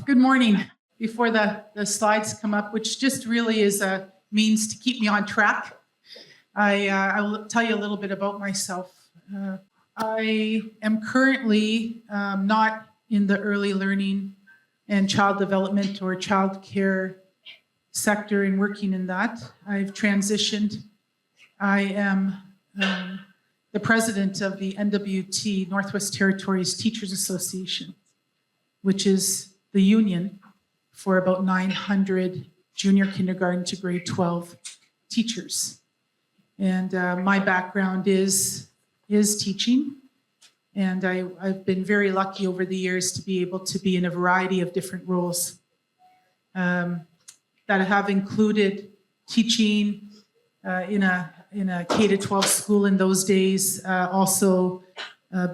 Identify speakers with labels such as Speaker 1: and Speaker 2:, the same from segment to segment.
Speaker 1: Good morning. Before the slides come up, which just really is a means to keep me on track, I will tell you a little bit about myself. I am currently not in the early learning and child development or child care sector and working in that. I've transitioned. I am the president of the NWT, Northwest Territories Teachers Association, which is the union for about 900 junior kindergarten to grade 12 teachers. And my background is teaching. And I've been very lucky over the years to be able to be in a variety of different roles that have included teaching in a K-12 school in those days, also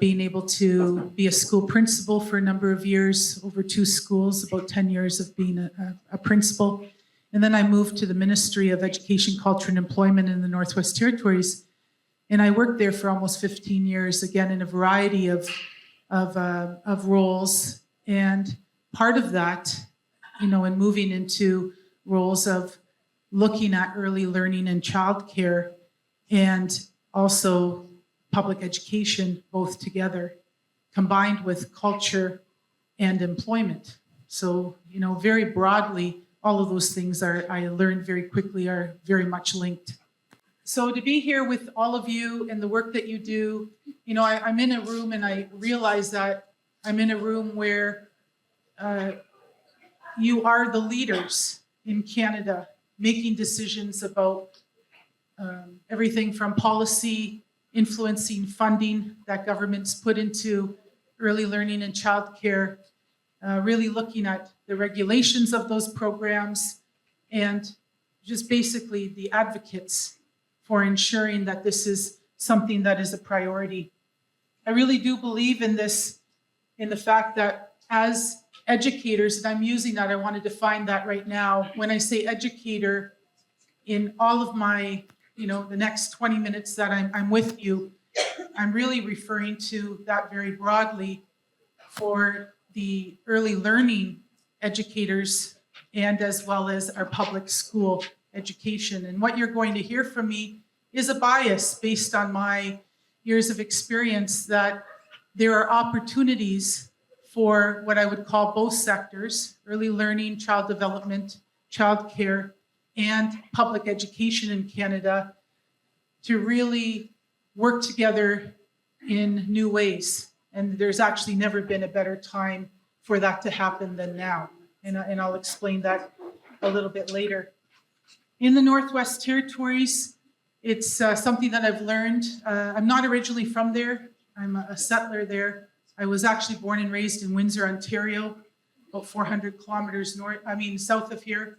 Speaker 1: being able to be a school principal for a number of years, over 2 schools, about 10 years of being a principal. And then I moved to the Ministry of Education, Culture, and Employment in the Northwest Territories. And I worked there for almost 15 years, again, in a variety of roles. And part of that, in moving into roles of looking at early learning and childcare and also public education, both together, combined with culture and employment. So, very broadly, all of those things I learned very quickly, are very much linked. So to be here with all of you and the work that you do, I'm in a room and I realize that I'm in a room where you are the leaders in Canada making decisions about everything from policy, influencing funding that governments put into early learning and childcare, really looking at the regulations of those programs, and just basically the advocates for ensuring that this is something that is a priority. I really do believe in this, in the fact that as educators, and I'm using that, I want to define that right now. When I say educator, in all of my, the next 20 minutes that I'm with you, I'm really referring to that very broadly for the early learning educators and as well as our public school education. And what you're going to hear from me is a bias based on my years of experience, that there are opportunities for what I would call both sectors, early learning, child development, child care, and public education in Canada, to really work together in new ways. And there's actually never been a better time for that to happen than now. And I'll explain that a little bit later. In the Northwest Territories, it's something that I've learned. I'm not originally from there. I'm a settler there. I was actually born and raised in Windsor, Ontario, about 400 kilometers south of here.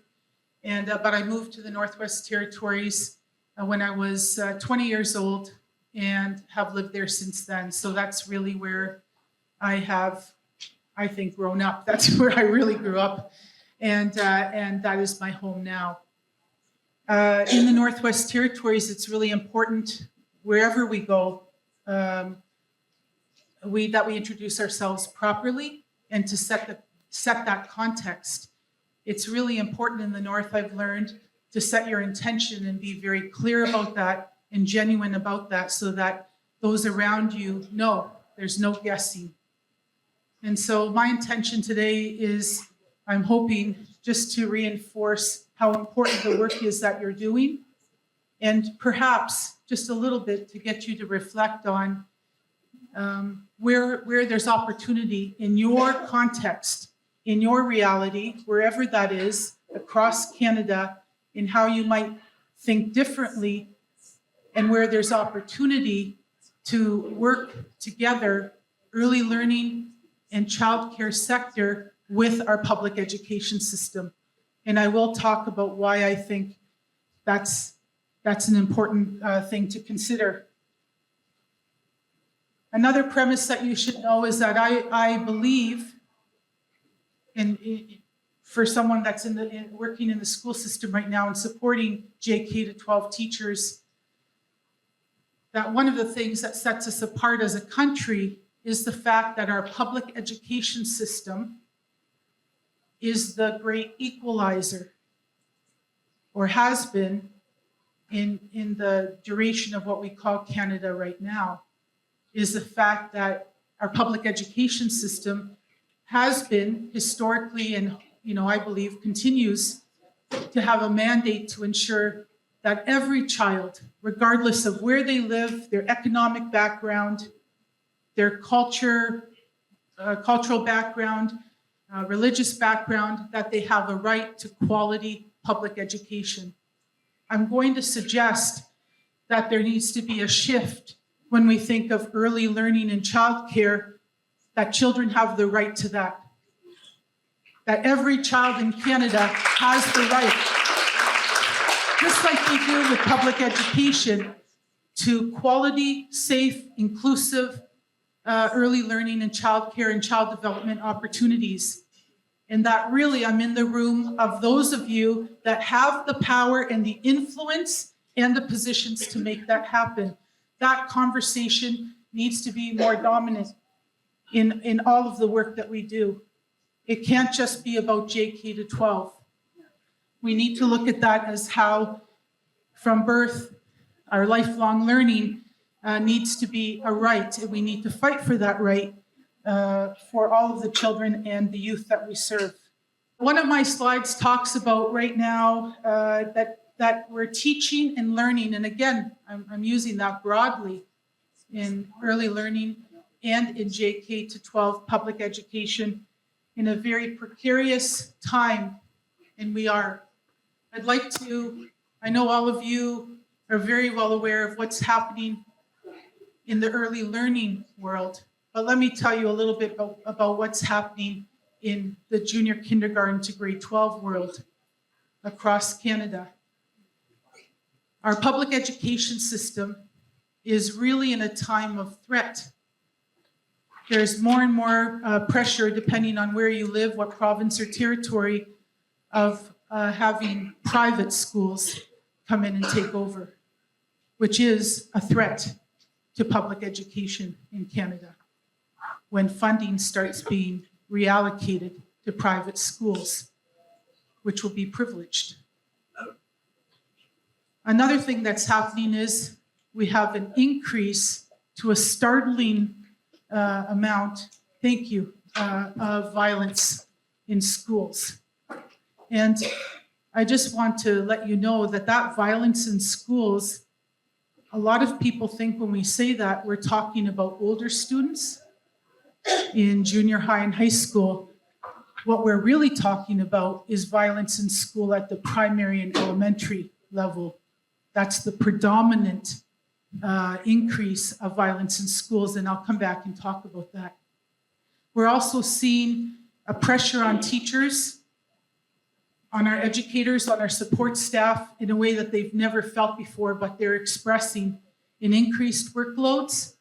Speaker 1: And but I moved to the Northwest Territories when I was 20 years old and have lived there since then. So that's really where I have, I think, grown up. That's where I really grew up. And that is my home now. In the Northwest Territories, it's really important wherever we go, that we introduce ourselves properly and to set that context. It's really important in the North, I've learned, to set your intention and be very clear about that and genuine about that, so that those around you know there's no guessing. And so my intention today is, I'm hoping, just to reinforce how important the work is that you're doing, and perhaps just a little bit to get you to reflect on where there's opportunity in your context, in your reality, wherever that is, across Canada, in how you might think differently, and where there's opportunity to work together, early learning and childcare sector, with our public education system. And I will talk about why I think that's an important thing to consider. Another premise that you should know is that I believe, for someone that's working in the school system right now and supporting JK-12 teachers, that one of the things that sets us apart as a country is the fact that our public education system is the great equalizer, or has been in the duration of what we call Canada right now, is the fact that our public education system has been historically, and I believe continues to have a mandate to ensure that every child, regardless of where they live, their economic background, their cultural background, religious background, that they have a right to quality public education. I'm going to suggest that there needs to be a shift when we think of early learning and childcare, that children have the right to that. That every child in Canada has the right, just like we do with public education, to quality, safe, inclusive early learning and childcare and child development opportunities. And that really, I'm in the room of those of you that have the power and the influence and the positions to make that happen. That conversation needs to be more dominant in all of the work that we do. It can't just be about JK to 12. We need to look at that as how, from birth, our lifelong learning needs to be a right, and we need to fight for that right for all of the children and the youth that we serve. One of my slides talks about right now that we're teaching and learning, and again, I'm using that broadly in early learning and in JK to 12 public education in a very precarious time, and we are. I know all of you are very well aware of what's happening in the early learning world, but let me tell you a little bit about what's happening in the junior kindergarten to grade 12 world across Canada. Our public education system is really in a time of threat. There's more and more pressure, depending on where you live, what province or territory, of having private schools come in and take over, which is a threat to public education in Canada when funding starts being reallocated to private schools, which will be privileged. Another thing that's happening is we have an increase to a startling amount, of violence in schools. And I just want to let you know that violence in schools, a lot of people think when we say that, we're talking about older students in junior high and high school. What we're really talking about is violence in school at the primary and elementary level. That's the predominant increase of violence in schools, and I'll come back and talk about that. We're also seeing a pressure on teachers, on our educators, on our support staff in a way that they've never felt before, but they're expressing in increased workloads.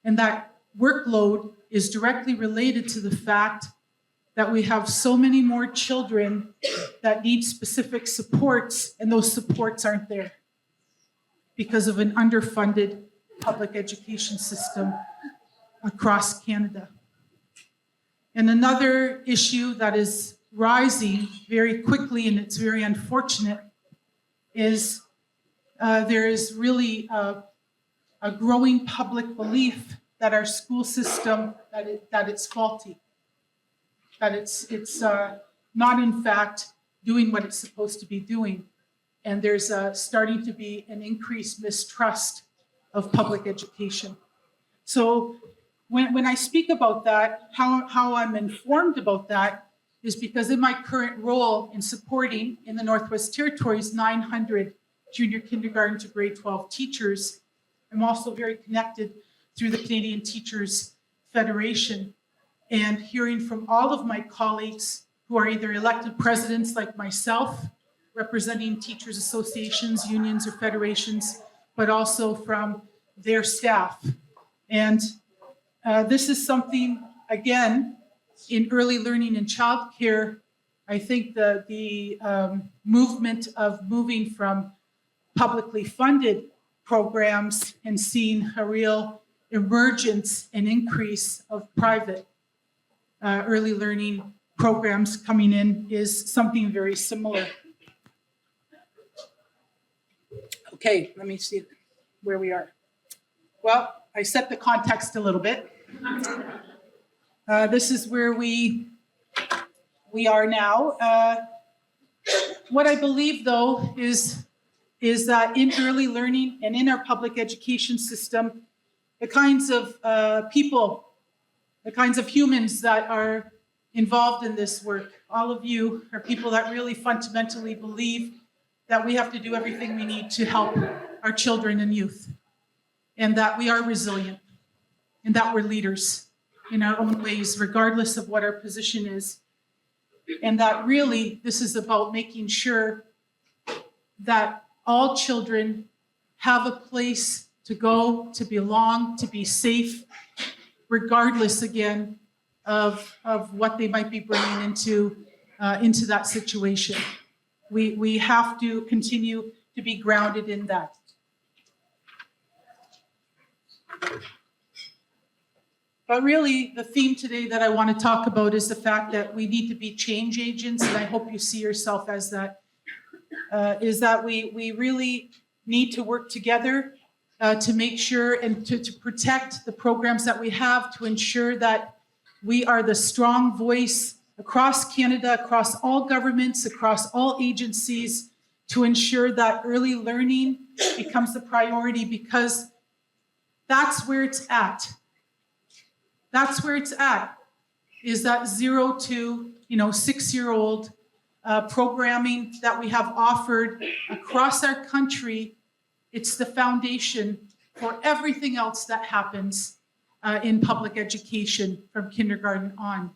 Speaker 1: And that workload is directly related to the fact that we have so many more children that need specific supports, and those supports aren't there because of an underfunded public education system across Canada. And another issue that is rising very quickly, and it's very unfortunate, is there is really a growing public belief that our school system, that it's faulty, that it's not in fact doing what it's supposed to be doing. And there's starting to be an increased mistrust of public education. So when I speak about that, how I'm informed about that is because in my current role in supporting in the Northwest Territories 900 junior kindergarten to grade 12 teachers, I'm also very connected through the Canadian Teachers Federation, and hearing from all of my colleagues who are either elected presidents like myself, representing teachers associations, unions, or federations, but also from their staff. And this is something, again, in early learning and childcare, I think the movement of moving from publicly funded programs and seeing a real emergence and increase of private early learning programs coming in is something very similar. Okay, let me see where we are. Well, I set the context a little bit. This is where we are now. What I believe, though, is that in early learning and in our public education system, the kinds of people, the kinds of humans that are involved in this work, all of you are people that really fundamentally believe that we have to do everything we need to help our children and youth, and that we are resilient, and that we're leaders in our own ways, regardless of what our position is. And that really, this is about making sure that all children have a place to go, to belong, to be safe, regardless, again, of what they might be bringing into that situation. We have to continue to be grounded in that. But really, the theme today that I want to talk about is the fact that we need to be change agents, and I hope you see yourself as that, is that we really need to work together to make sure and to protect the programs that we have, to ensure that we are the strong voice across Canada, across all governments, across all agencies, to ensure that early learning becomes the priority, because that's where it's at. That's where it's at, is that 0 to 6-year-old programming that we have offered across our country. It's the foundation for everything else that happens in public education from kindergarten on.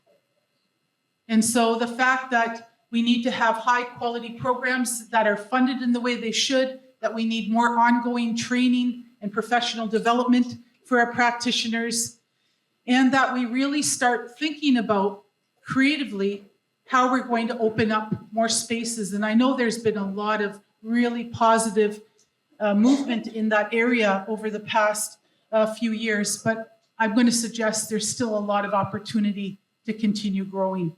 Speaker 1: And so the fact that we need to have high quality programs that are funded in the way they should, that we need more ongoing training and professional development for our practitioners, and that we really start thinking about creatively how we're going to open up more spaces. And I know there's been a lot of really positive movement in that area over the past few years, but I'm going to suggest there's still a lot of opportunity to continue growing.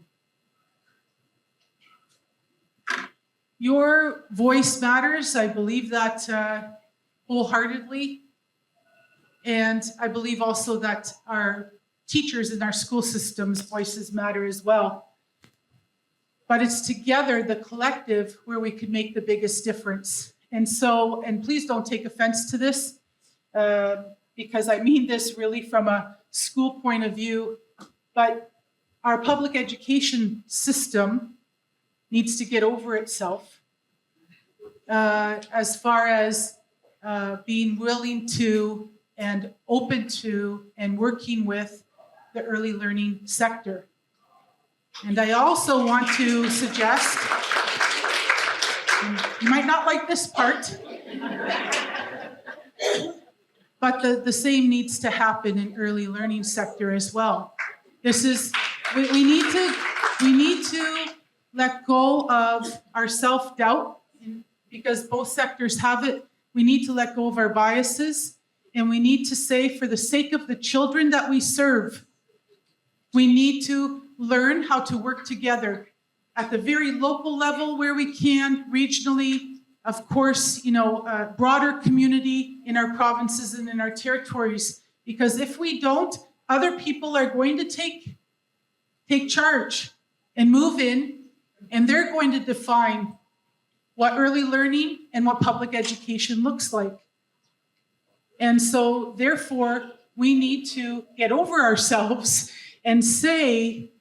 Speaker 1: Your voice matters. I believe that wholeheartedly. And I believe also that our teachers in our school systems' voices matter as well. But it's together, the collective, where we could make the biggest difference. And so, and please don't take offense to this, because I mean this really from a school point of view, but our public education system needs to get over itself as far as being willing to and open to and working with the early learning sector. And I also want to suggest, you might not like this part, but the same needs to happen in early learning sector as well. This is, we need to let go of our self-doubt, because both sectors have it. We need to let go of our biases, and we need to say, for the sake of the children that we serve, we need to learn how to work together at the very local level where we can, regionally, of course, broader community in our provinces and in our territories. Because if we don't, other people are going to take charge and move in, and they're going to define what early learning and what public education looks like. And so, therefore, we need to get over ourselves and say,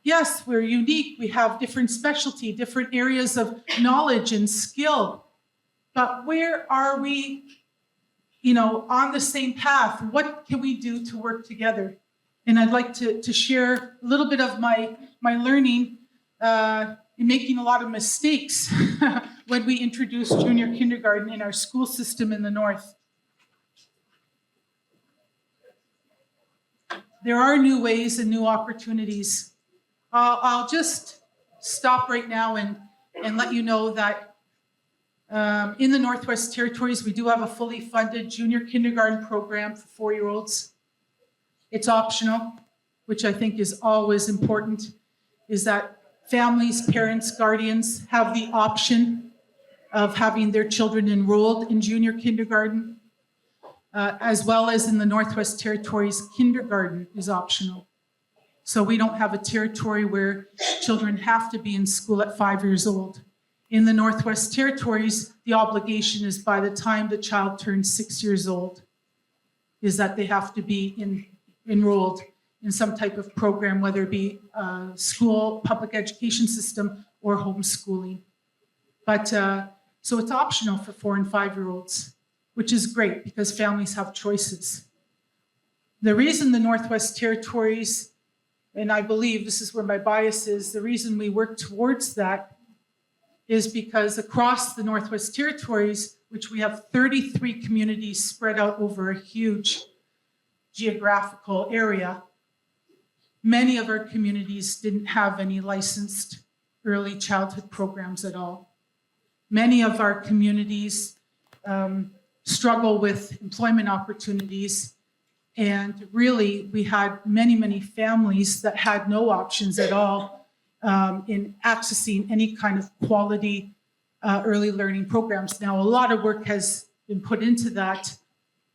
Speaker 1: yes, we're unique. We have different specialty, different areas of knowledge and skill. But where are we, on the same path? What can we do to work together? And I'd like to share a little bit of my learning in making a lot of mistakes when we introduced junior kindergarten in our school system in the north. There are new ways and new opportunities. I'll just stop right now and let you know that in the Northwest Territories, we do have a fully funded junior kindergarten program for 4-year-olds. It's optional, which I think is always important. is that families, parents, guardians have the option of having their children enrolled in junior kindergarten, as well as in the Northwest Territories, kindergarten is optional. So we don't have a territory where children have to be in school at 5 years old. In the Northwest Territories, the obligation is by the time the child turns 6 years old, is that they have to be enrolled in some type of program, whether it be school, public education system, or homeschooling. But so it's optional for 4 and 5 year olds, which is great because families have choices. The reason the Northwest Territories, and I believe this is where my bias is, the reason we work towards that is because across the Northwest Territories, which we have 33 communities spread out over a huge geographical area, many of our communities didn't have any licensed early childhood programs at all. Many of our communities struggle with employment opportunities, and really we had many families that had no options at all in accessing any kind of quality early learning programs. Now, a lot of work has been put into that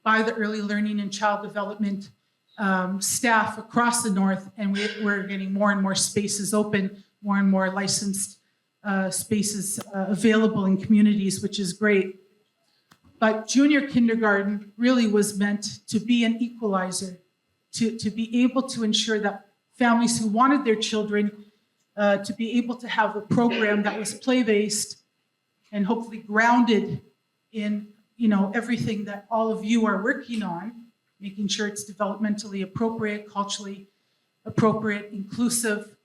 Speaker 1: by the early learning and child development staff across the North, and we're getting more and more spaces open, more and more licensed spaces available in communities, which is great. But junior kindergarten really was meant to be an equalizer, to be able to ensure that families who wanted their children to be able to have a program that was play-based and hopefully grounded in everything that all of you are working on, making sure it's developmentally appropriate, culturally appropriate, inclusive,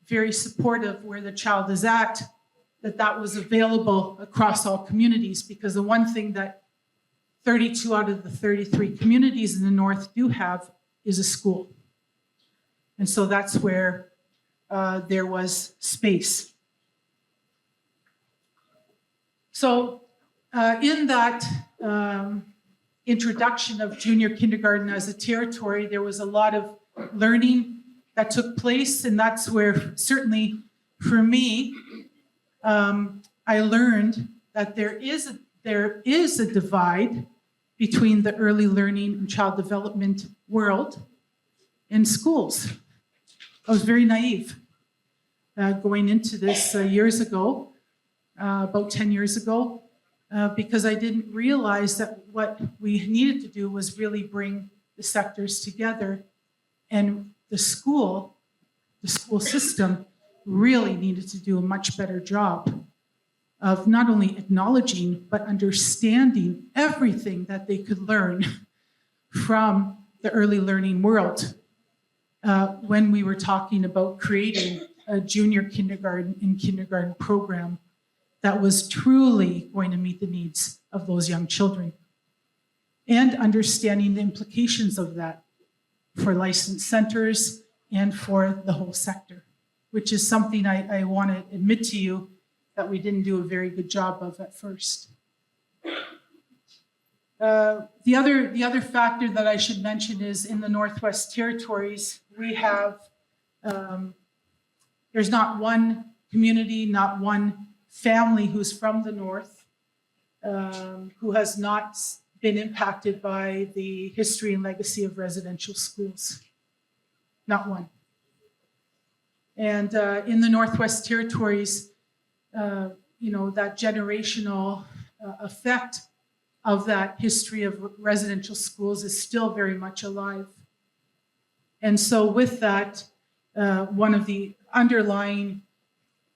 Speaker 1: very supportive where the child is at, that was available across all communities. Because the one thing that 32 out of the 33 communities in the North do have is a school. And so that's where there was space. So in that introduction of junior kindergarten as a territory, there was a lot of learning that took place, and that's where certainly for me, I learned that there is a divide between the early learning and child development world and schools. I was very naive going into this years ago, about 10 years ago, because I didn't realize that what we needed to do was really bring the sectors together, and the school system really needed to do a much better job of not only acknowledging, but understanding everything that they could learn from the early learning world when we were talking about creating a junior kindergarten and kindergarten program that was truly going to meet the needs of those young children, and understanding the implications of that for licensed centers and for the whole sector, which is something I want to admit to you that we didn't do a very good job of at first. The other factor that I should mention is in the Northwest Territories, we have, there's not one community, not one family who's from the North who has not been impacted by the history and legacy of residential schools. Not one. And in the Northwest Territories, that generational effect of that history of residential schools is still very much alive. And so with that, one of the underlying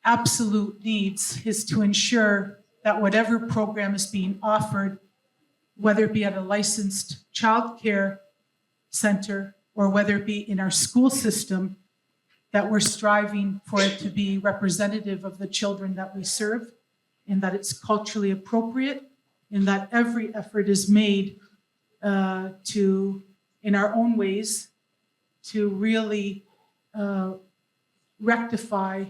Speaker 1: absolute needs is to ensure that whatever program is being offered, whether it be at a licensed childcare center or whether it be in our school system, that we're striving for it to be representative of the children that we serve, and that it's culturally appropriate, and that every effort is made to, in our own ways, to really rectify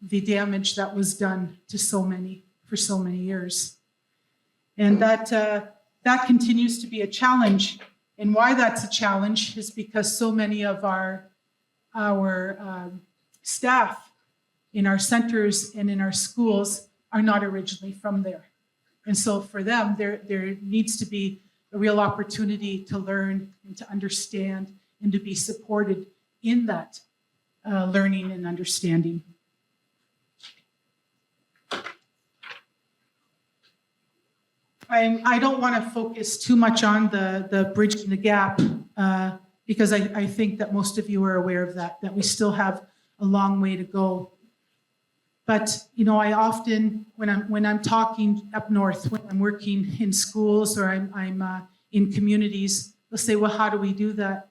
Speaker 1: the damage that was done to so many for so many years. And that continues to be a challenge. And why that's a challenge is because so many of our our staff in our centers and in our schools are not originally from there. And so for them, there needs to be a real opportunity to learn and to understand and to be supported in that learning and understanding. I don't want to focus too much on the bridging the gap because I think that most of you are aware of that we still have a long way to go. But I often, when I'm talking up north, when I'm working in schools or I'm in communities, they'll say, well, how do we do that?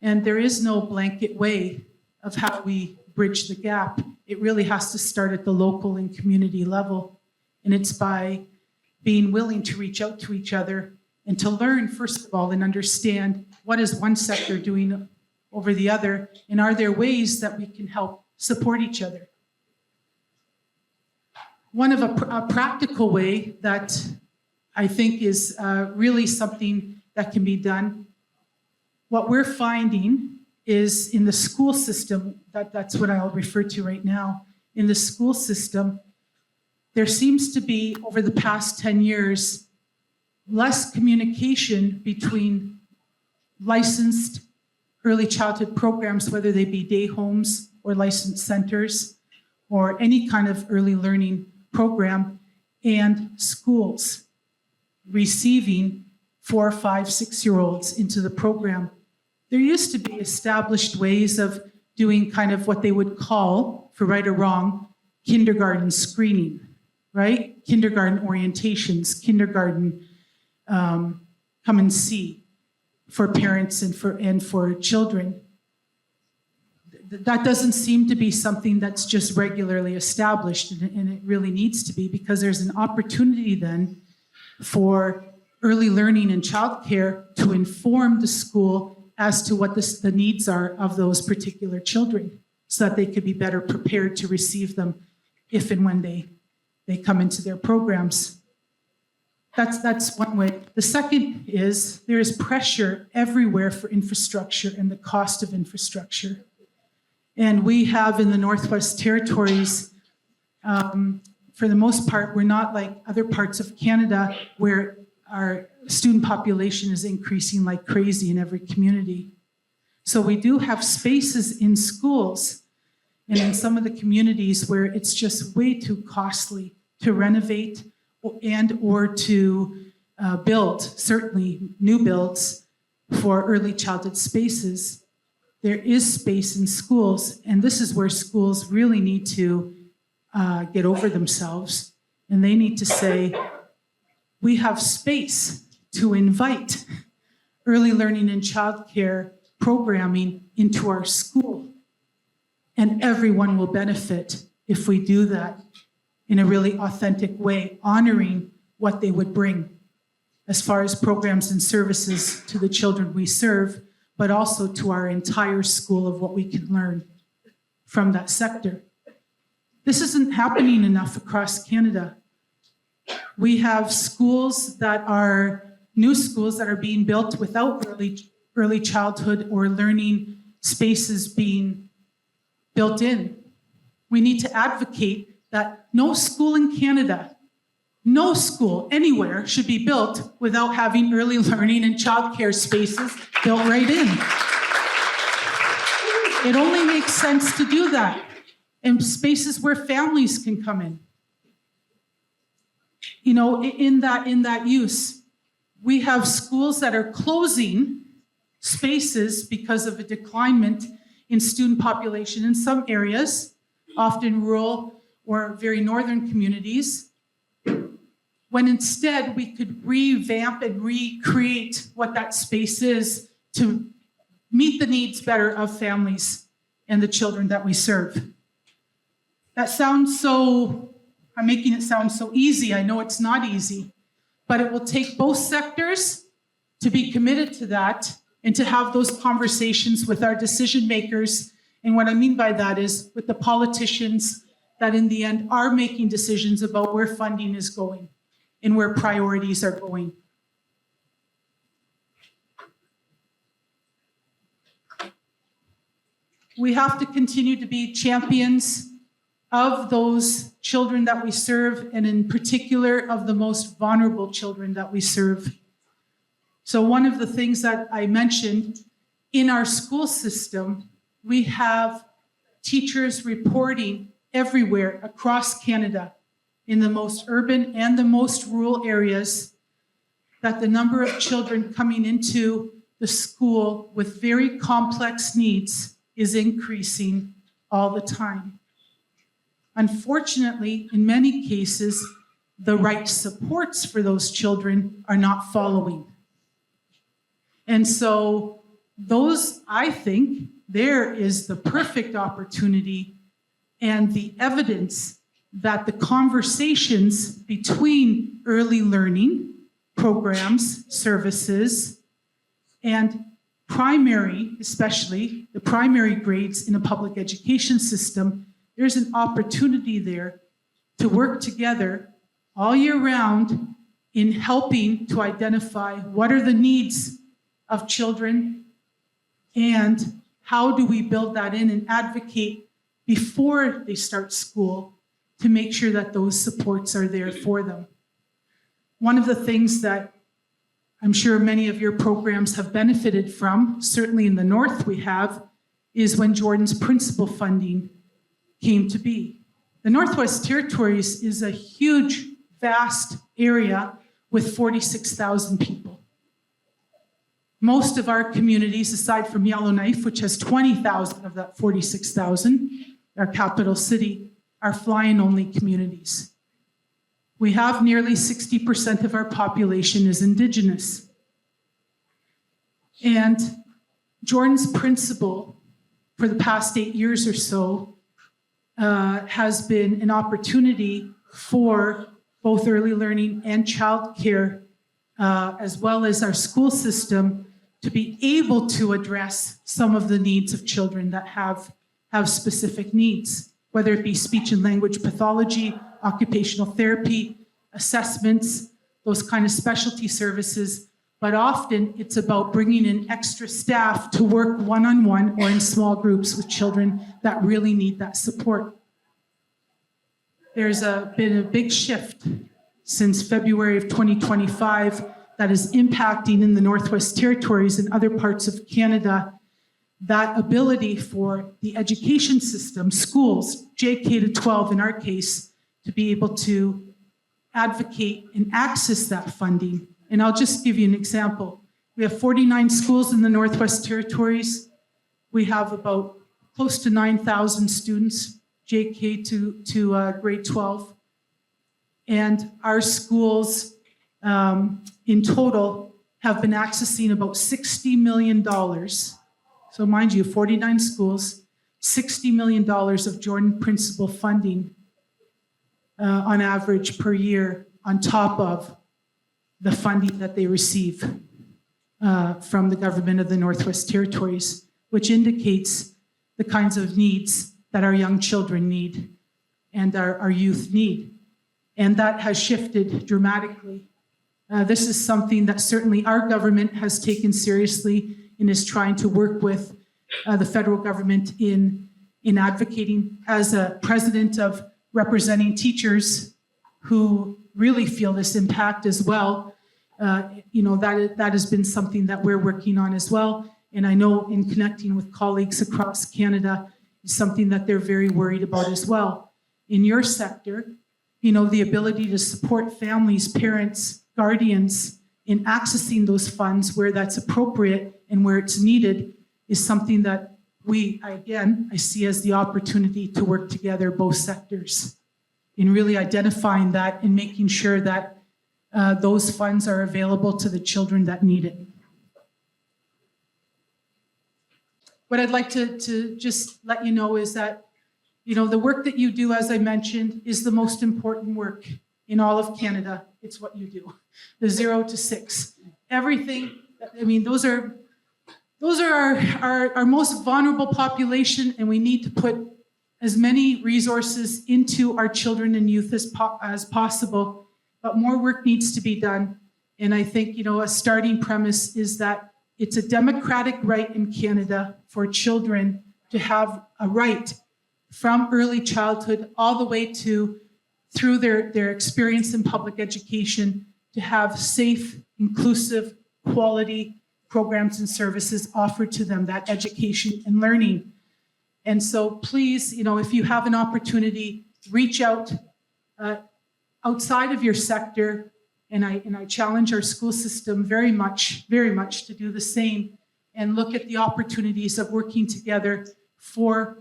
Speaker 1: And there is no blanket way of how we bridge the gap. It really has to start at the local and community level. And it's by being willing to reach out to each other and to learn, first of all, and understand what is one sector doing over the other, and are there ways that we can help support each other? One of a practical way that I think is really something that can be done, what we're finding is in the school system, that's what I'll refer to right now, in the school system, there seems to be, over the past 10 years, less communication between licensed early childhood programs, whether they be day homes or licensed centers or any kind of early learning program, and schools receiving 4, 5, 6-year-olds into the program. There used to be established ways of doing kind of what they would call, for right or wrong, kindergarten screening, right? Kindergarten orientations, kindergarten come and see for parents and for children. That doesn't seem to be something that's just regularly established, and it really needs to be, because there's an opportunity then for early learning and childcare to inform the school as to what the needs are of those particular children, so that they could be better prepared to receive them if and when they come into their programs. That's one way. The second is there is pressure everywhere for infrastructure and the cost of infrastructure. And we have in the Northwest Territories, for the most part, we're not like other parts of Canada where our student population is increasing like crazy in every community. So we do have spaces in schools and in some of the communities where it's just way too costly to renovate or to build, certainly new builds for early childhood spaces. There is space in schools, and this is where schools really need to get over themselves, and they need to say, we have space to invite early learning and childcare programming into our school, and everyone will benefit if we do that in a really authentic way, honoring what they would bring as far as programs and services to the children we serve, but also to our entire school of what we can learn from that sector. This isn't happening enough across Canada. We have schools that are new schools that are being built without early childhood or learning spaces being built in. We need to advocate that no school in Canada, no school anywhere should be built without having early learning and childcare spaces built right in. It only makes sense to do that, and spaces where families can come in. In that use, we have schools that are closing spaces because of a declinement in student population in some areas, often rural or very northern communities, when instead we could revamp and recreate what that space is to meet the needs better of families and the children that we serve. That sounds I'm making it sound so easy. I know it's not easy, but it will take both sectors to be committed to that and to have those conversations with our decision makers. And what I mean by that is with the politicians that in the end are making decisions about where funding is going and where priorities are going. we have to continue to be champions of those children that we serve, and in particular of the most vulnerable children that we serve. So one of the things that I mentioned, in our school system, we have teachers reporting everywhere across Canada, in the most urban and the most rural areas, that the number of children coming into the school with very complex needs is increasing all the time. Unfortunately, in many cases, the right supports for those children are not following. And so those, I think, there is the perfect opportunity and the evidence that the conversations between early learning programs, services, and primary, especially the primary grades in a public education system, there's an opportunity there to work together all year round in helping to identify what are the needs of children and how do we build that in and advocate before they start school to make sure that those supports are there for them. One of the things that I'm sure many of your programs have benefited from, certainly in the North we have, is when Jordan's principal funding came to be. The Northwest Territories is a huge, vast area with 46,000 people. Most of our communities, aside from Yellowknife, which has 20,000 of that 46,000, our capital city, are fly-in-only communities. We have nearly 60% of our population is Indigenous. And Jordan's principal, for the past 8 years or so, has been an opportunity for both early learning and childcare, as well as our school system, to be able to address some of the needs of children that have specific needs, whether it be speech and language pathology, occupational therapy, assessments, those kind of specialty services. But often it's about bringing in extra staff to work one-on-one or in small groups with children that really need that support. There's been a big shift since February of 2025 that is impacting in the Northwest Territories and other parts of Canada, that ability for the education system, schools, JK to 12 in our case, to be able to advocate and access that funding. And I'll just give you an example. We have 49 schools in the Northwest Territories. We have about close to 9,000 students, JK to grade 12. And our schools in total have been accessing about $60 million. So mind you, 49 schools, $60 million of Jordan Principal funding on average per year, on top of the funding that they receive from the government of the Northwest Territories, which indicates the kinds of needs that our young children need and our youth need. And that has shifted dramatically. This is something that certainly our government has taken seriously and is trying to work with the federal government in advocating. As a president of representing teachers who really feel this impact as well, that has been something that we're working on as well. And I know in connecting with colleagues across Canada, is something that they're very worried about as well. In your sector, the ability to support families, parents, guardians in accessing those funds where that's appropriate and where it's needed is something that I see as the opportunity to work together, both sectors, in really identifying that and making sure that those funds are available to the children that need it. What I'd like to just let you know is that, the work that you do, as I mentioned, is the most important work in all of Canada. It's what you do, the 0 to 6. Everything, those are our most vulnerable population, and we need to put as many resources into our children and youth as possible. But more work needs to be done. And I think, a starting premise is that it's a democratic right in Canada for children to have a right from early childhood all the way to through their experience in public education to have safe, inclusive, quality programs and services offered to them, that education and learning. And so please, if you have an opportunity, reach out outside of your sector, and I challenge our school system very much to do the same and look at the opportunities of working together for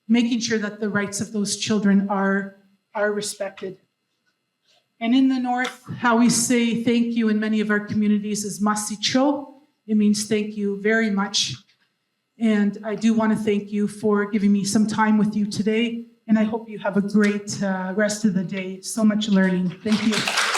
Speaker 1: making sure that the rights of those children are respected. And in the North, how we say thank you in many of our communities is masicho. It means thank you very much. And I do want to thank you for giving me some time with you today. And I hope you have a great rest of the day. So much learning. Thank you.